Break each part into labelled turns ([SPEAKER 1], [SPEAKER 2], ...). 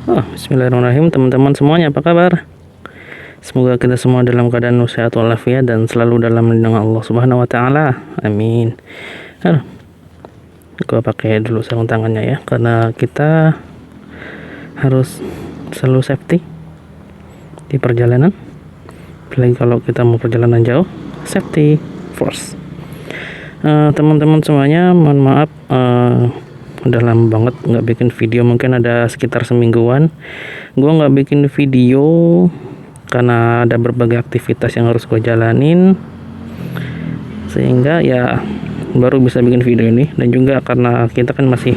[SPEAKER 1] Bismillahirrahmanirrahim, teman-teman semuanya, apa kabar? Semoga kita semua dalam keadaan sehat walafiat dan selalu dalam lindungan Allah Subhanahu wa taala. Amin. Gua pakai dulu sarung tangannya ya, karena kita harus selalu safety di perjalanan. Apalagi kalau kita mau perjalanan jauh, safety first. Teman-teman semuanya, mohon maaf udah lama banget nggak bikin video, mungkin ada sekitar semingguan gue nggak bikin video karena ada berbagai aktivitas yang harus gue jalanin, sehingga ya baru bisa bikin video ini. Dan juga karena kita kan masih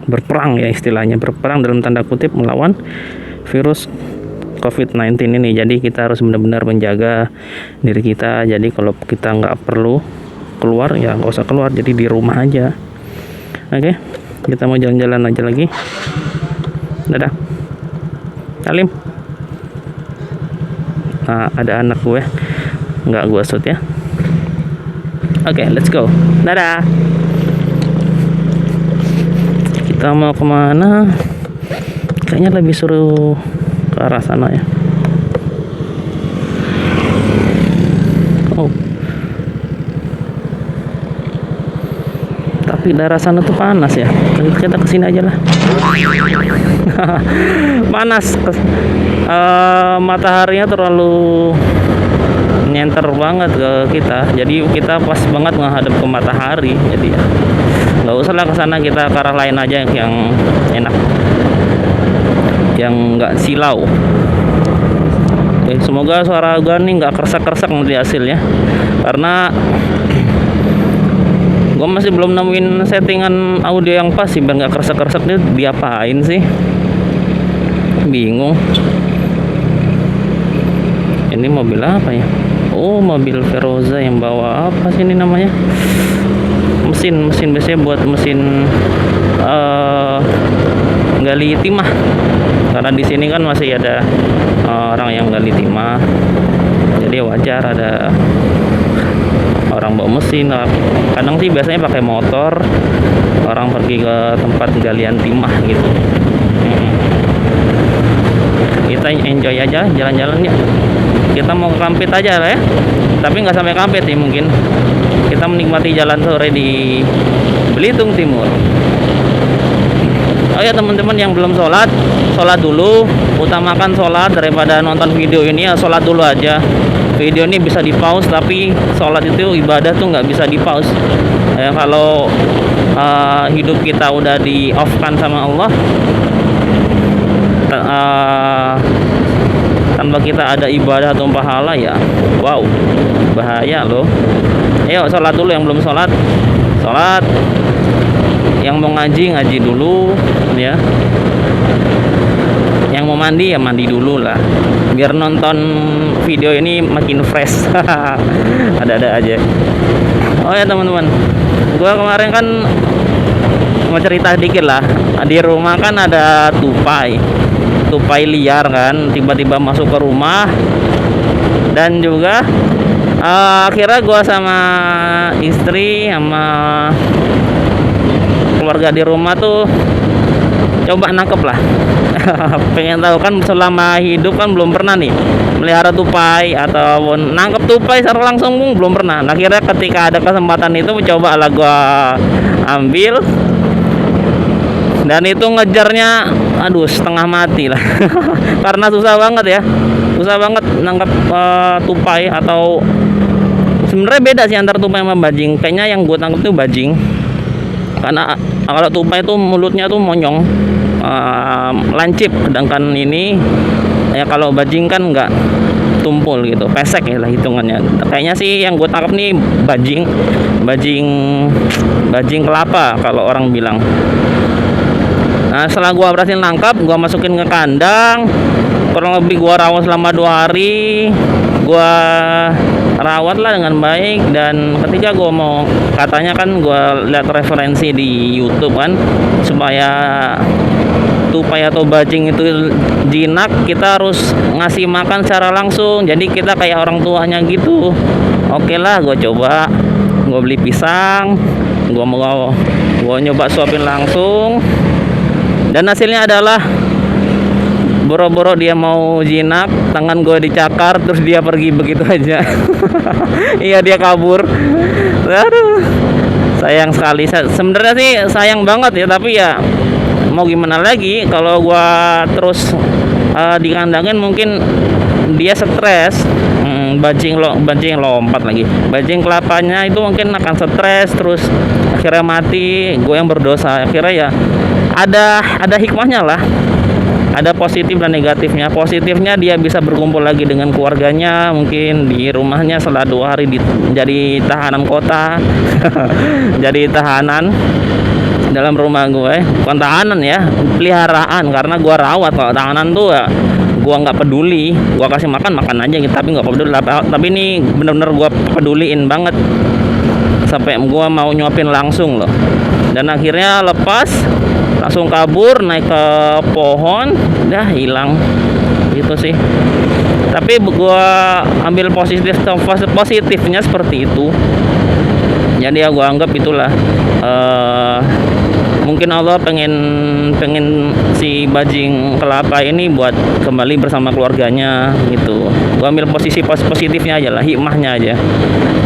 [SPEAKER 1] berperang ya, istilahnya berperang dalam tanda kutip melawan virus COVID-19 ini. Jadi kita harus benar-benar menjaga diri kita. Jadi kalau kita nggak perlu keluar ya nggak usah keluar, jadi di rumah aja. Oke, kita mau jalan-jalan aja lagi. Dadah Salim. Nah, ada anak gue nggak gue shoot ya. Oke, let's go. Dadah. Kita mau kemana? Kayaknya lebih suruh ke arah sana ya. Tapi daerah sana tuh panas ya. Kita kesini aja lah. Panas. Mataharinya terlalu nyenter banget ke kita. Jadi kita pas banget menghadap ke matahari. Jadi ya nggak usah lah ke sana, kita ke arah lain aja yang enak, yang nggak silau. Semoga suara gue nih nggak kersak-kersak nanti hasilnya, karena gue masih belum nemuin settingan audio yang pas sih biar nggak kersak-kersak. Dia diapain sih, bingung. Ini mobil apa ya? Oh, mobil Veroza yang bawa apa sih ini namanya, mesin biasanya buat mesin gali timah, karena di sini kan masih ada orang yang gali timah, jadi wajar ada orang bawa mesin. Kadang sih biasanya pakai motor, orang pergi ke tempat galian timah gitu. Kita enjoy aja jalan-jalan ya. Kita mau ke Kampit aja lah ya, tapi nggak sampai Kampit sih, mungkin kita menikmati jalan sore di Belitung Timur. Oh ya teman-teman yang belum sholat dulu. Utamakan sholat daripada nonton video ini ya, sholat dulu aja. Video ini bisa di pause, tapi sholat itu ibadah tuh nggak bisa di pause ya. Kalau hidup kita udah di off kan sama Allah, tanpa kita ada ibadah atau pahala ya, wow, bahaya loh. Ayo sholat dulu, yang belum sholat. Yang mau ngaji dulu ya. Yang mau mandi ya mandi dulu lah, biar nonton video ini makin fresh. Ada aja. Oh ya teman-teman, gua kemarin kan mau cerita dikit lah. Di rumah kan ada tupai liar kan, tiba-tiba masuk ke rumah. Dan juga akhirnya gua sama istri sama keluarga di rumah tuh coba nangkep lah. Pengen tahu kan, selama hidup kan belum pernah nih melihara tupai atau nangkep tupai secara langsung, belum pernah. Nah, akhirnya ketika ada kesempatan itu coba lah gua ambil, dan itu ngejarnya aduh setengah mati lah. Karena susah banget nangkep tupai. Atau sebenarnya beda sih antara tupai sama bajing. Kayaknya yang gue tangkap tuh bajing, karena kalau tupai itu mulutnya tuh monyong, lancip. Sedangkan ini ya kalau bajing kan enggak, tumpul gitu, pesek ya lah hitungannya. Kayaknya sih yang gue tangkap nih bajing kelapa kalau orang bilang. Nah, setelah gua berhasil nangkap, gua masukin ke kandang. Kurang lebih gua rawat selama 2 hari. Gua rawat lah dengan baik. Dan ketika gua mau, katanya kan gua lihat referensi di YouTube kan, supaya tupai atau bajing itu jinak, kita harus ngasih makan secara langsung. Jadi kita kayak orang tuanya gitu. Oke lah, gua coba. Gua beli pisang, gua nyoba suapin langsung. Dan hasilnya adalah boro-boro dia mau jinak, tangan gue dicakar, terus dia pergi begitu aja. Iya, dia kabur. Aduh, sayang sekali. Sebenarnya sih sayang banget ya, tapi ya mau gimana lagi, kalau gue terus dikandangin mungkin dia stres. Bajing lompat lagi, bajing kelapanya itu mungkin akan stres, terus akhirnya mati. Gue yang berdosa. Akhirnya ya ada hikmahnya lah, ada positif dan negatifnya. Positifnya dia bisa berkumpul lagi dengan keluarganya, mungkin di rumahnya setelah 2 hari jadi tahanan kota. Jadi tahanan dalam rumah gue, bukan tahanan ya, peliharaan, karena gue rawat. Kalau tahanan tuh ya gua nggak peduli, gua kasih makan aja gitu, tapi nggak peduli. Tapi ini bener-bener gua peduliin banget, sampai gua mau nyuapin langsung loh. Dan akhirnya lepas, langsung kabur, naik ke pohon, dah hilang gitu sih. Tapi gua ambil positifnya seperti itu. Jadi ya gua anggap itulah mungkin Allah pengen si bajing kelapa ini buat kembali bersama keluarganya gitu. Gua ambil posisi positifnya aja lah, hikmahnya aja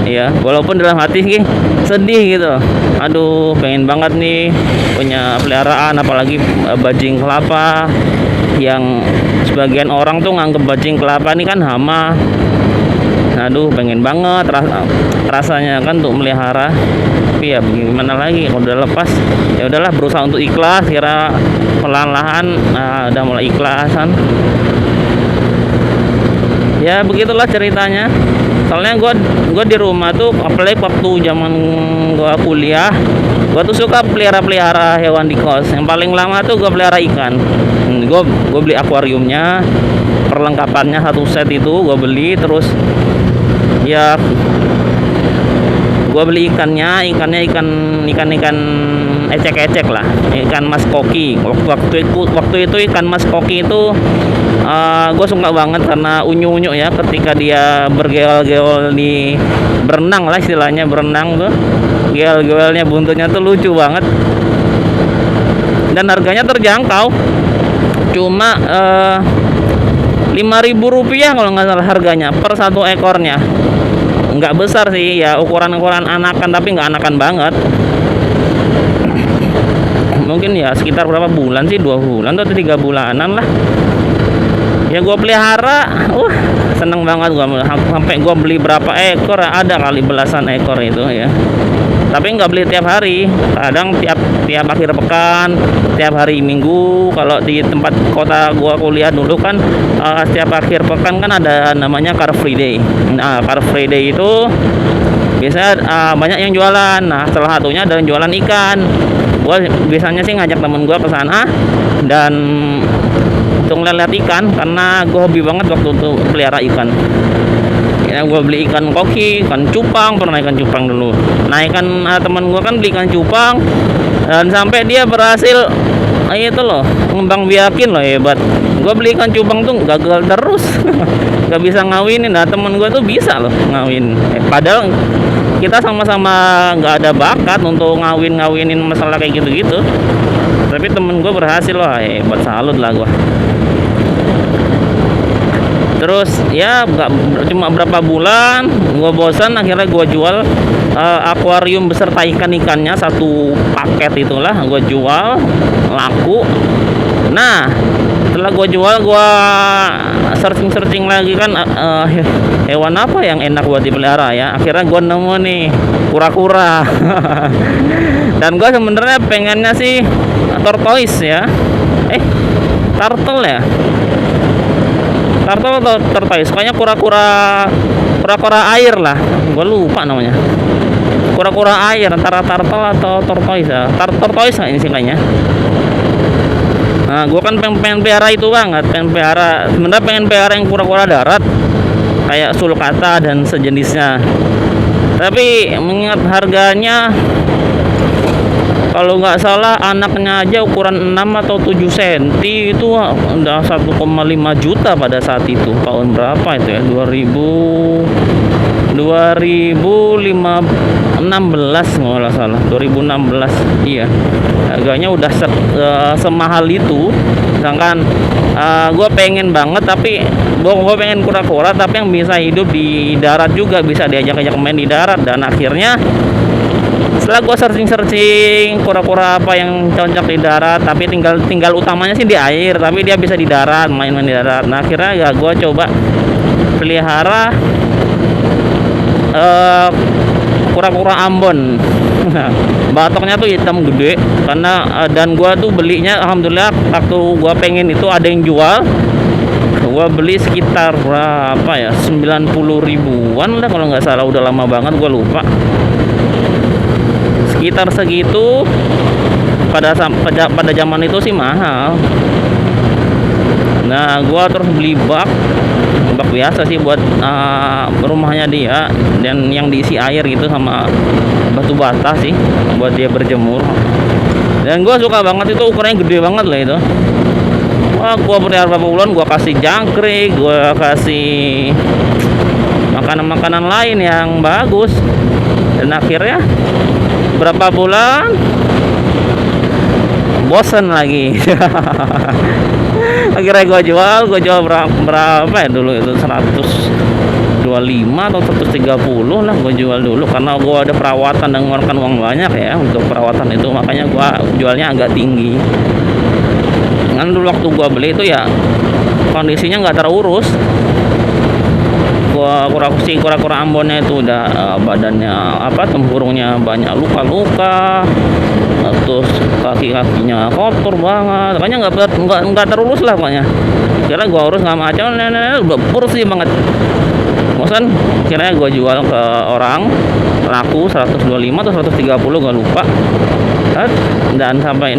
[SPEAKER 1] ya, walaupun dalam hati sih sedih gitu. Aduh, pengen banget nih punya peliharaan, apalagi bajing kelapa, yang sebagian orang tuh nganggep bajing kelapa ini kan hama. Aduh, pengen banget rasanya kan untuk melihara. Tapi ya gimana lagi, kalau udah lepas ya udahlah, berusaha untuk ikhlas. Kira pelan-lahan udah mulai ikhlasan. Ya begitulah ceritanya. Soalnya gue di rumah tuh, apalagi waktu zaman gue kuliah, gue tuh suka pelihara hewan di kos. Yang paling lama tuh gue pelihara ikan. Gue beli akuariumnya, perlengkapannya 1 set itu gue beli. Terus ya gue beli ikannya ikan ecek-ecek lah, ikan mas koki. Waktu itu ikan mas koki itu gue suka banget karena unyu-unyu ya, ketika dia bergeol-geol di berenang lah, istilahnya berenang tuh, geol-geolnya buntutnya tuh lucu banget. Dan harganya terjangkau, cuma 5.000 rupiah kalau nggak salah harganya per 1 ekornya. Nggak besar sih ya, ukuran anakan, tapi nggak anakan banget. Mungkin ya sekitar berapa bulan sih, 2 bulan atau 3 bulanan lah ya gue pelihara. Seneng banget gue, sampai gue beli berapa ekor, ada kali belasan ekor itu ya. Tapi nggak beli tiap hari, kadang tiap akhir pekan, tiap hari Minggu. Kalau di tempat kota gua kuliah dulu kan setiap akhir pekan kan ada namanya Car Free Day. Nah, Car Free Day itu biasanya banyak yang jualan. Nah, salah satunya adalah jualan ikan. Gua biasanya sih ngajak temen gua ke sana dan untuk ngeliat ikan, karena gua hobi banget waktu itu pelihara ikan. Ya, gue beli ikan koki, ikan cupang, pernah ikan cupang dulu. Nah, ikan teman gue kan beli ikan cupang, dan sampai dia berhasil itu loh, ngembang biakin loh, hebat. Gue beli ikan cupang tuh gagal terus, gak bisa ngawinin. Nah, temen gue tuh bisa loh ngawin. Padahal kita sama-sama nggak ada bakat untuk ngawinin masalah kayak gitu-gitu. Tapi temen gue berhasil loh, hebat, salut lah gue. Terus ya cuma berapa bulan gue bosan, akhirnya gue jual akuarium beserta ikannya, 1 paket itulah gue jual, laku. Nah, setelah gue jual, gue searching lagi kan hewan apa yang enak buat dipelihara ya. Akhirnya gue nemu nih kura-kura. Dan gue sebenarnya pengennya sih tortoise ya, turtle ya, turtle atau tortoise, pokoknya kura-kura air lah, gue lupa namanya. Kura-kura air antara turtle atau tortoise ya. Tortoise ini sih kayaknya. Nah, gue kan pengen pelihara itu banget, sebenarnya pengen pelihara yang kura-kura darat kayak sulcata dan sejenisnya. Tapi mengingat harganya kalau nggak salah anaknya aja ukuran 6 atau 7 cm itu udah 1,5 juta pada saat itu. Tahun berapa itu ya? 2016 nggak salah, 2016. Iya, harganya udah semahal itu. Sedangkan gue pengen banget, tapi gue pengen kura-kura tapi yang bisa hidup di darat juga, bisa diajak-ajak main di darat. Dan akhirnya setelah gue searching kura-kura apa yang cocok di darat, tapi tinggal utamanya sih di air, tapi dia bisa di darat, main-main di darat. Nah akhirnya ya gue coba pelihara kura-kura Ambon. Batoknya tuh hitam gede, karena dan gua tuh belinya alhamdulillah waktu gua pengen itu ada yang jual. Gua beli sekitar berapa ya, 90 ribuan lah kalau nggak salah, udah lama banget gua lupa, sekitar segitu. Pada zaman itu sih mahal. Nah gua terus beli bak biasa sih buat rumahnya dia, dan yang diisi air gitu sama batu bata sih buat dia berjemur. Dan gua suka banget itu, ukurannya gede banget lah itu. Wah, gua pelihara berapa bulan, gua kasih jangkrik, gua kasih makanan-makanan lain yang bagus. Dan akhirnya berapa bulan bosen lagi. Akhirnya gue jual berapa ya dulu itu, 125 atau 130 lah gue jual dulu, karena gue ada perawatan dan mengeluarkan uang banyak ya untuk perawatan itu, makanya gue jualnya agak tinggi. Kan dulu waktu gue beli itu ya kondisinya nggak terurus. Kura-kura Ambonnya itu udah badannya tempurungnya banyak luka-luka, terus kaki-kakinya kotor banget, makanya nggak terurus lah pokoknya. Kira gua urus nggak macam, udah bersih banget. Bosan, kira gua jual ke orang, laku 125 atau 130 gua lupa. Dan sampai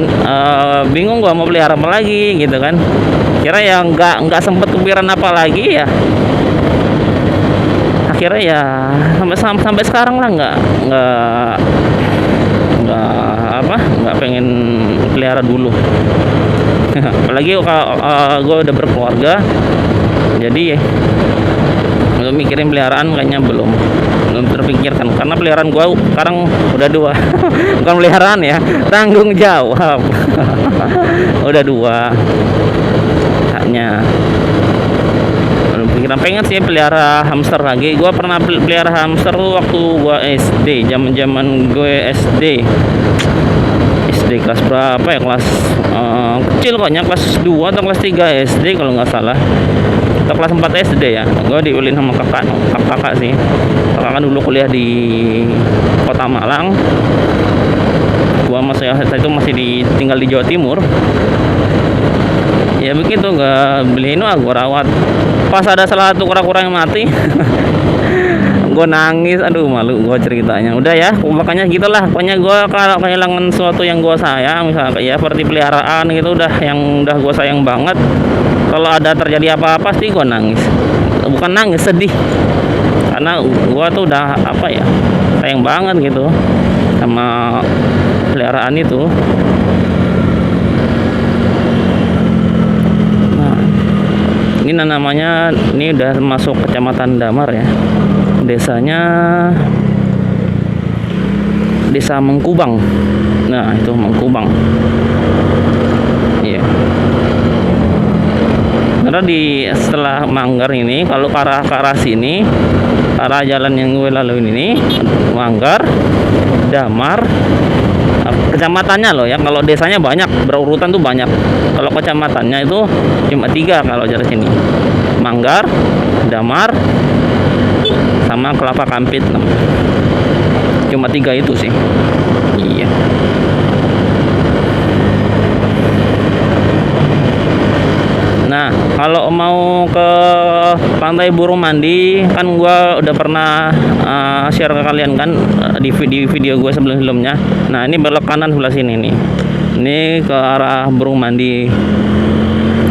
[SPEAKER 1] bingung gua mau pelihara apa lagi gitu kan. Kira ya nggak sempet kepikiran apa lagi ya. Akhirnya ya sampai sekarang lah nggak pengen pelihara dulu. Apalagi kalau gue udah berkeluarga, jadi untuk mikirin peliharaan kayaknya belum terpikirkan, karena peliharaan gue sekarang udah 2. Bukan peliharaan ya, tanggung jawab. Udah 2 hanya. Pikiran pengen sih pelihara hamster lagi. Gue pernah pelihara hamster tuh waktu gue SD, zaman gue SD kelas berapa ya, kelas kecil koknya, kelas 2 atau kelas 3 SD kalau nggak salah, atau kelas 4 SD ya. Gue diulin sama kakak sih. Kakak dulu kuliah di Kota Malang, gue masih tinggal di Jawa Timur. Ya begitu, nggak beliin, gue rawat. Pas ada salah satu kura-kura yang mati, gue nangis, aduh malu gue ceritanya. Udah ya, makanya gitulah. Pokoknya gue kalau kehilangan sesuatu yang gue sayang, misalnya ya seperti peliharaan gitu, udah gue sayang banget. Kalau ada terjadi apa-apa sih gue nangis, bukan nangis, sedih, karena gue tuh udah sayang banget gitu sama peliharaan itu. Ini namanya, ini udah masuk Kecamatan Damar ya. Desanya Desa Mengkubang. Nah, itu Mengkubang. Iya. Karena setelah Manggar ini, kalau ke arah sini, arah jalan yang gue lalui ini, Manggar, Damar, kecamatannya loh ya. Kalau desanya banyak, berurutan tuh banyak. Kalau kecamatannya itu cuma 3 kalau dari sini. Manggar, Damar, sama Kelapa Kampit. Cuma 3 itu sih. Iya. Nah, kalau mau ke Pantai Burung Mandi, kan gua udah pernah share ke kalian kan di video gue sebelumnya. Nah, ini belok kanan sebelah sini nih. Ini ke arah Burung Mandi.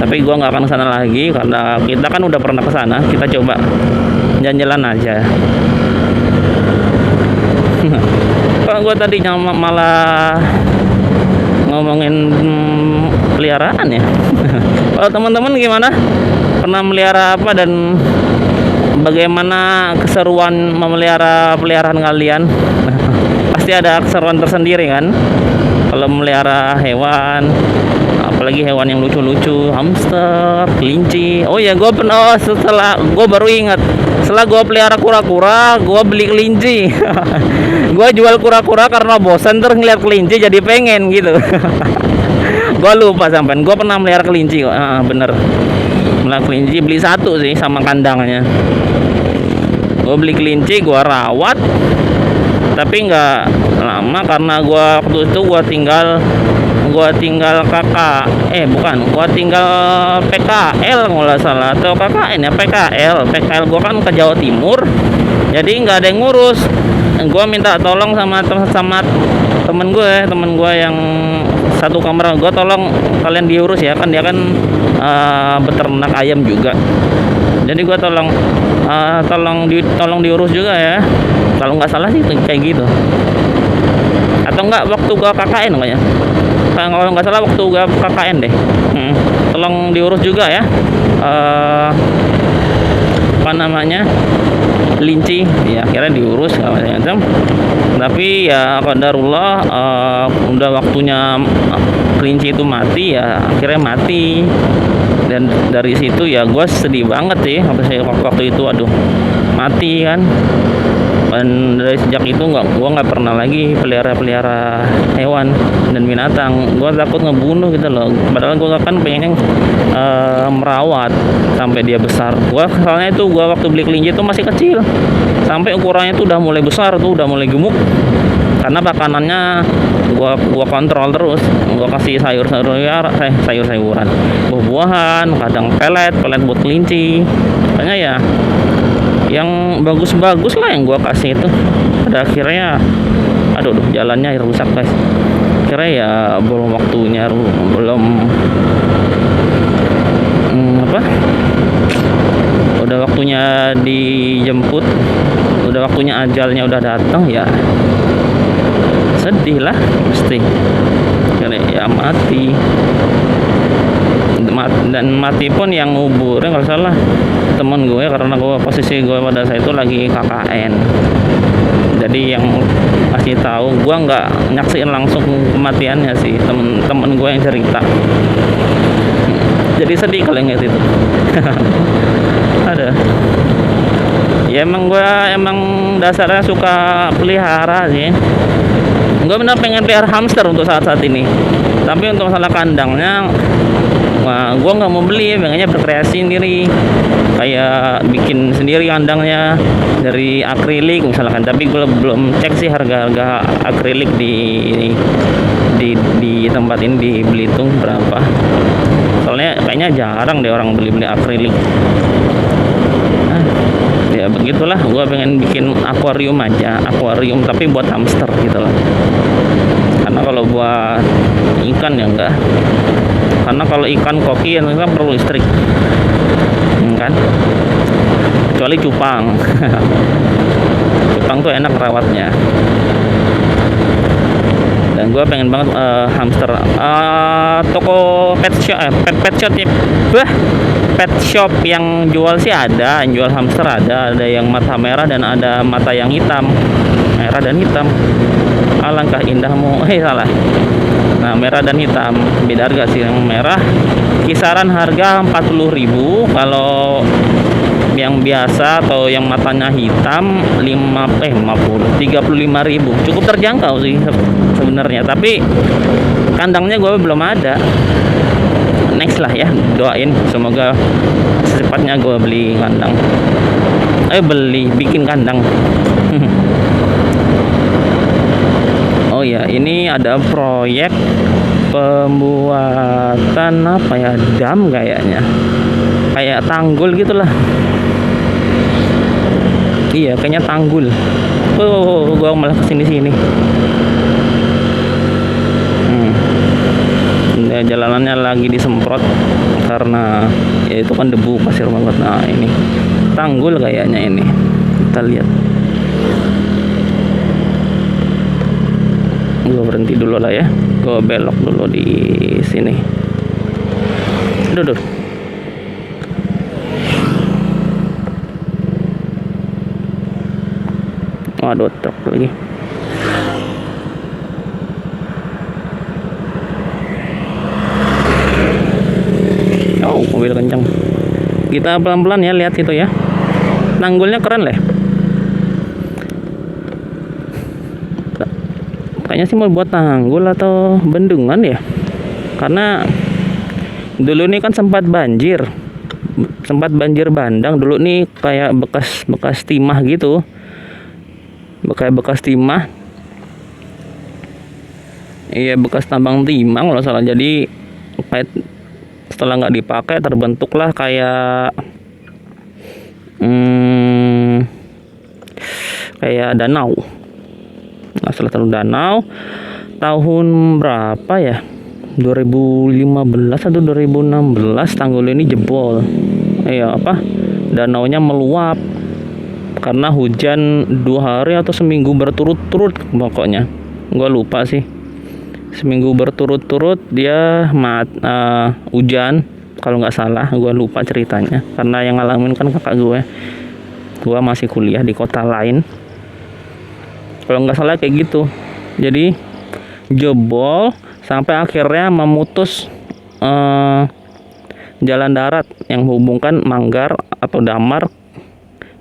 [SPEAKER 1] Tapi gua nggak akan ke sana lagi karena kita kan udah pernah ke sana. Kita coba jalan-jalan aja. Kok gue tadinya malah ngomongin peliharaan ya. Kalau teman-teman gimana? Pernah melihara apa dan bagaimana keseruan memelihara peliharaan kalian? Pasti ada keseruan tersendiri kan? Kalau melihara hewan, apalagi hewan yang lucu-lucu, hamster, kelinci. Oh ya, gue pernah setelah gue baru ingat, setelah gue pelihara kura-kura, gue beli kelinci. Gue jual kura-kura karena bosan terus ngeliat kelinci jadi pengen gitu. Gue lupa sampean, gue pernah melihara kelinci kok. Bener, melihara kelinci, beli satu sih sama kandangnya. Gue beli kelinci, gue rawat, tapi nggak lama karena gue waktu itu gue tinggal kakak, gue tinggal PKL kalau nggak salah, atau KKN ya, PKL gue kan ke Jawa Timur, jadi nggak ada yang ngurus. Gue minta tolong sama temen gue yang satu kamar, gue tolong kalian diurus ya, kan dia kan beternak ayam juga, jadi gue tolong diurus juga ya, kalau nggak salah sih kayak gitu, atau enggak waktu gue KKN kayaknya, kalau nggak salah waktu gue KKN deh. Tolong diurus juga ya, apa namanya, kelinci ya, akhirnya diurus macam-macam. Tapi ya qadarullah, udah waktunya kelinci itu mati ya, akhirnya mati. Dan dari situ ya gue sedih banget sih waktu itu, aduh mati kan. Dan dari sejak itu gue nggak pernah lagi pelihara hewan dan binatang. Gue takut ngebunuh gitu loh, padahal gue kan pengen merawat sampai dia besar. Gue soalnya itu gue waktu beli kelinci itu masih kecil, sampai ukurannya itu udah mulai besar tuh, udah mulai gemuk, karena makanannya gua kontrol terus. Gua kasih sayur-sayuran, buah-buahan, kadang pelet buat kelinci. Makanya ya yang bagus-bagus lah yang gua kasih itu. Pada akhirnya aduh jalannya rusak guys. Akhirnya ya belum waktunya, udah waktunya dijemput, udah waktunya ajalnya udah datang ya, sedih lah mesti, karena ya mati. Dan mati pun yang nguburnya kalau salah temen gue, karena posisi gue pada saat itu lagi KKN, jadi yang kasih tahu, gue nggak nyaksiin langsung kematiannya sih, temen gue yang cerita. Jadi sedih kalau ingat itu. Ada ya, emang dasarnya suka pelihara sih. Gue bener pengen pelihara hamster untuk saat-saat ini, tapi untuk masalah kandangnya, gue nggak mau beli, pengennya berkreasi sendiri, kayak bikin sendiri kandangnya dari akrilik misalkan. Tapi gue belum cek sih harga akrilik di tempat ini di Belitung berapa, soalnya kayaknya jarang deh orang beli akrilik. Ya begitulah, gue pengen bikin akuarium tapi buat hamster gitu lah. Karena kalau buat ikan ya enggak, karena kalau ikan koki kan perlu listrik kan, kecuali cupang. Cupang tuh enak rawatnya. Dan gue pengen banget hamster. Toko pet shop yang jual sih ada, yang jual hamster ada yang mata merah dan ada mata yang hitam, merah dan hitam. Alangkah indahmu, salah. Nah, merah dan hitam beda harga sih. Yang merah kisaran harga 40.000, kalau yang biasa atau yang matanya hitam 35.000. Cukup terjangkau sih sebenarnya, tapi kandangnya gue belum ada. Next lah ya, doain semoga secepatnya gue beli kandang, bikin kandang. Oh ya, ini ada proyek pembuatan apa ya, dam kayaknya, kayak tanggul gitulah. Iya, kayaknya tanggul. Gua malah kesini. Ya, jalanannya lagi disemprot karena ya itu kan debu pasir banget. Nah, ini tanggul kayaknya ini. Kita lihat. Gue berhenti dulu lah ya, gue belok dulu di sini. Aduh. Waduh, truk lagi. Oh, mobil kencang. Kita pelan-pelan ya, lihat situ ya. Tanggulnya keren lah. Kayaknya sih mau buat tanggul atau bendungan ya. Karena dulu nih kan sempat banjir bandang dulu nih, kayak bekas timah gitu. Bekas timah. Iya, bekas tambang timah kalau salah. Jadi kayak setelah nggak dipakai terbentuklah kayak kayak danau. Nah, setelah danau tahun berapa ya, 2015 atau 2016 tanggul ini jebol. Danaunya meluap karena hujan 2 hari atau seminggu berturut-turut, pokoknya gua lupa sih. Seminggu berturut-turut dia hujan kalau nggak salah, gua lupa ceritanya karena yang ngalamin kan kakak gue masih kuliah di kota lain. Kalau nggak salah kayak gitu. Jadi jebol sampai akhirnya memutus jalan darat yang menghubungkan Manggar atau Damar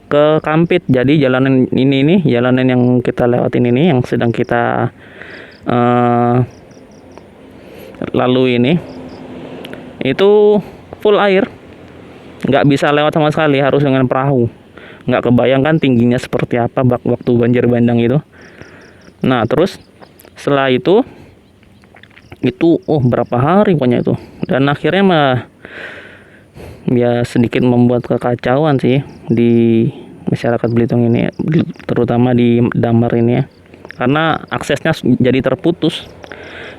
[SPEAKER 1] ke Kampit. Jadi jalanan ini jalanan yang kita lewatin ini, yang sedang kita lalu ini, itu full air, nggak bisa lewat sama sekali, harus dengan perahu. Nggak kebayangkan tingginya seperti apa waktu banjir bandang itu. Nah, terus setelah itu berapa hari pokoknya itu, dan akhirnya ya sedikit membuat kekacauan sih di masyarakat Belitung ini, terutama di Damar ini ya, karena aksesnya jadi terputus.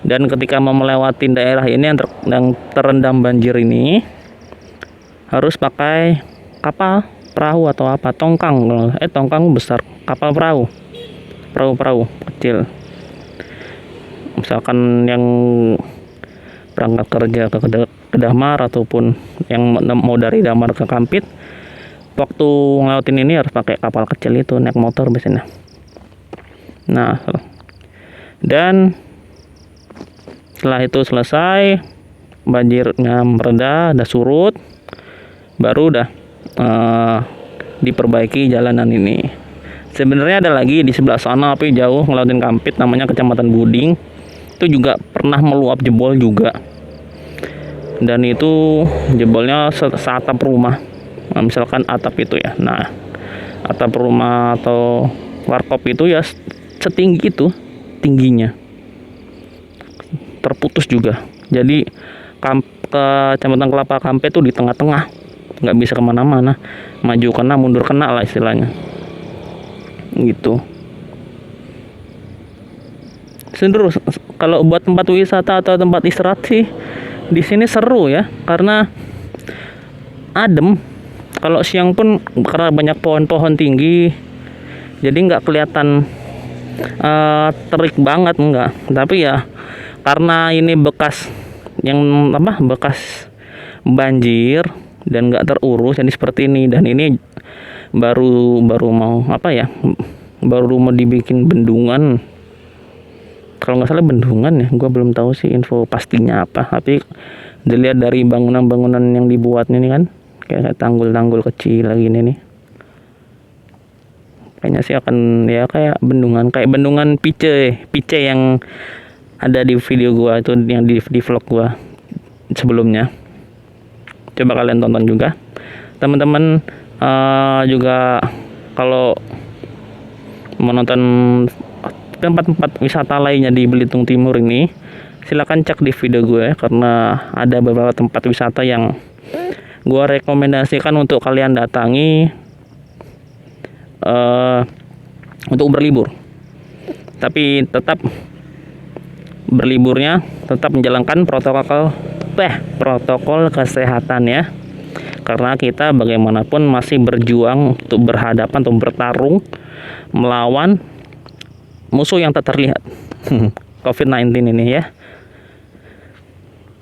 [SPEAKER 1] Dan ketika mau melewati daerah ini yang terendam banjir ini, harus pakai kapal perahu atau apa, tongkang besar, kapal perahu kecil. Misalkan yang berangkat kerja ke Damar ataupun yang mau dari Damar ke Kampit, waktu ngelautin ini harus pakai kapal kecil itu, naik motor biasanya. Nah, dan setelah itu selesai, banjirnya mereda, udah surut, baru udah diperbaiki jalanan ini. Sebenarnya ada lagi di sebelah sana tapi jauh ngelautin Kampit, namanya Kecamatan Buding. Itu juga pernah meluap, jebol juga. Dan itu jebolnya seatap rumah. Nah, misalkan atap itu ya. Nah, atap rumah atau warkop itu ya setinggi itu tingginya. Terputus juga. Jadi Kecamatan Kelapa Kampit itu di tengah-tengah, nggak bisa kemana-mana, maju kena mundur kena lah istilahnya gitu. Seru kalau buat tempat wisata atau tempat istirahat sih di sini seru ya, karena adem. Kalau siang pun karena banyak pohon-pohon tinggi, jadi nggak kelihatan terik banget, enggak. Tapi ya karena ini bekas banjir dan nggak terurus, jadi seperti ini. Dan ini baru mau baru mau dibikin bendungan, kalau nggak salah bendungan ya, gue belum tahu sih info pastinya apa. Tapi dilihat dari bangunan-bangunan yang dibuatnya ini kan kayak tanggul-tanggul kecil lagi nih, kayaknya sih akan ya kayak bendungan Pice yang ada di video gua itu, yang di vlog gua sebelumnya. Coba kalian tonton juga teman-teman. Juga kalau menonton tempat-tempat wisata lainnya di Belitung Timur ini, silakan cek di video gue, karena ada beberapa tempat wisata yang gue rekomendasikan untuk kalian datangi untuk berlibur. Tapi tetap berliburnya tetap menjalankan protokol kesehatan ya, karena kita bagaimanapun masih berjuang untuk berhadapan atau bertarung melawan musuh yang tak terlihat COVID-19 ini ya.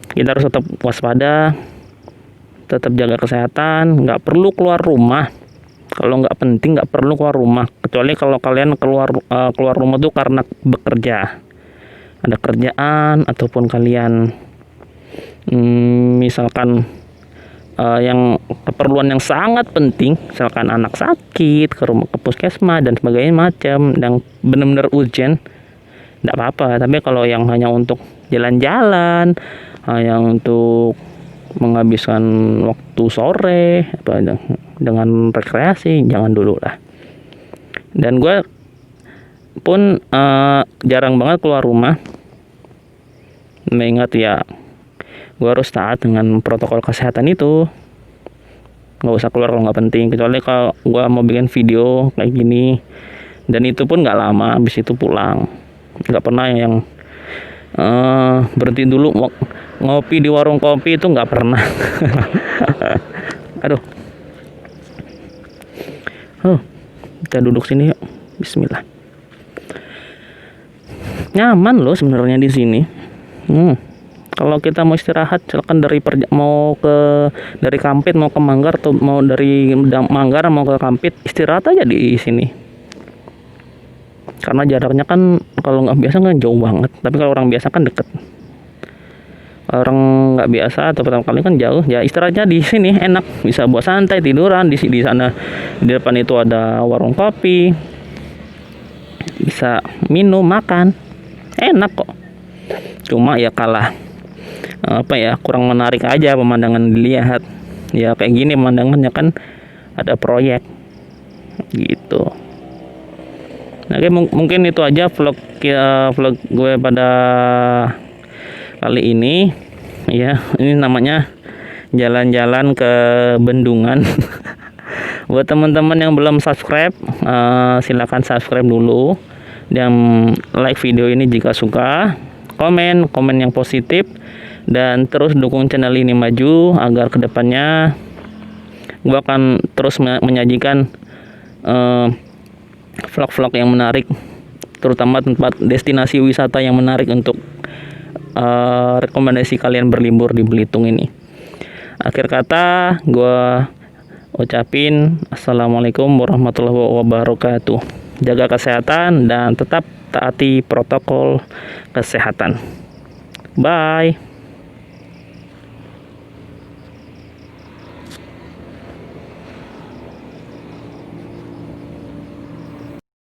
[SPEAKER 1] Kita harus tetap waspada, tetap jaga kesehatan, nggak perlu keluar rumah. Kalau nggak penting nggak perlu keluar rumah, kecuali kalau kalian keluar rumah tuh karena bekerja, ada kerjaan, ataupun kalian misalkan yang keperluan yang sangat penting, misalkan anak sakit, ke puskesmas dan sebagainya macam, yang benar-benar urgent, tidak apa-apa. Tapi kalau yang hanya untuk jalan-jalan, yang untuk menghabiskan waktu sore dengan rekreasi, jangan dulu lah. Dan gue pun jarang banget keluar rumah, mengingat ya gue harus taat dengan protokol kesehatan itu. Nggak usah keluar kalau nggak penting, kecuali kalau gue mau bikin video kayak gini, dan itu pun nggak lama, habis itu pulang. Nggak pernah yang berhenti dulu ngopi di warung kopi, itu nggak pernah. Aduh, kita duduk sini yuk. Bismillah. Nyaman loh sebenarnya di sini. Kalau kita mau istirahat, silakan dari Kampit mau ke Manggar, atau mau dari Manggar mau ke Kampit, istirahat aja di sini. Karena jaraknya kan kalau nggak biasa kan jauh banget, tapi kalau orang biasa kan deket. Orang nggak biasa atau pertama kali kan jauh, ya istirahatnya di sini enak, bisa buat santai, tiduran di sana. Di depan itu ada warung kopi, bisa minum, makan, enak kok. Cuma ya kalah kurang menarik aja pemandangan dilihat. Ya kayak gini pemandangannya kan ada proyek gitu. Nah, mungkin itu aja vlog gue pada kali ini ya. Ini namanya jalan-jalan ke Bendungan. Buat teman-teman yang belum subscribe, silakan subscribe dulu dan like video ini jika suka, komen yang positif, dan terus dukung channel ini maju agar kedepannya gue akan terus menyajikan vlog-vlog yang menarik, terutama tempat destinasi wisata yang menarik untuk rekomendasi kalian berlibur di Belitung ini. Akhir kata gue ucapin assalamualaikum warahmatullahi wabarakatuh. Jaga kesehatan dan tetap taati protokol kesehatan. Bye.